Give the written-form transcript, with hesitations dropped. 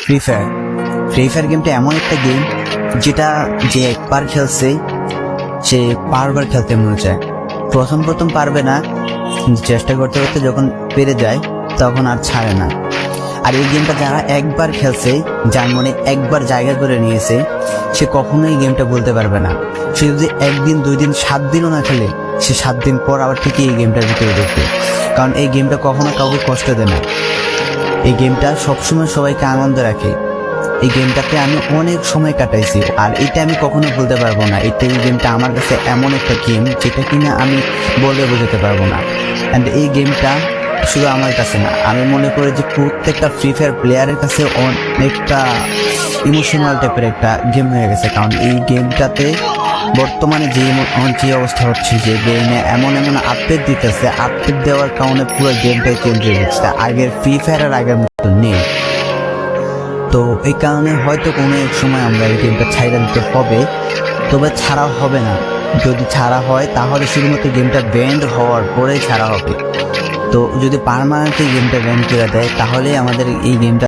Free fire গেমটা এমন একটা গেম যেটা যে একবার খেলছে সে বারবার খেলতে মনে চায়। প্রথম পারবে না, চেষ্টা করতে করতে যখন পেরে যায় তখন আর ছাড়ে না। আর এই গেমটা যারা একবার খেলছে, যার মনে একবার জায়গা করে নিয়েছে, সে কখনোই গেমটা বলতে পারবে না। সে যদি 1 দিন 2 দিন 7 দিনও না খেলে, সে 7 দিন পর আবার ঠিকই এই গেমটার ভিতরে ঢুকবে। কারণ এই গেমটা কখনো কাউকে কষ্ট দেয় না। এই গেমটা সবসময় সবাইকে আনন্দ রাখে। এই গেমটাতে আমি অনেক সময় কাটাইছি, আর এটা আমি কখনো বলতে পারবো না। এই গেমটা আমার কাছে এমন একটা গেম যেটা কিনা আমি বলে বোঝাতে পারবো না। অ্যান্ড এই গেমটা শুধু আমার কাছে না, আমি মনে করি যে প্রত্যেকটা ফ্রি ফায়ার প্লেয়ারের কাছে অনেকটা ইমোশনাল টাইপের একটা গেম হয়ে গেছে। কারণ এই গেমটাতে বর্তমানে যে অবস্থা হচ্ছে, যে গেমে এমন আপডেট দিতেছে, আপডেট দেওয়ার কারণে পুরো গেমটাই চেঞ্জ হয়ে যাচ্ছে। আগের ফ্রি ফায়ার আর আগের মতো নেই। তো এই কারণে হয়তো কোনো এক সময় আমরা এই গেমটা ছাইড়া দিতে হবে, তবে ছাড়া হবে না। যদি ছাড়া হয় তাহলে শুধুমাত্র গেমটা ব্যান্ড হওয়ার পরেই ছাড়া হবে। তো যদি পার্মানেন্টলি গেমটা ব্যান করে দেয় তাহলে আমাদের এই গেমটা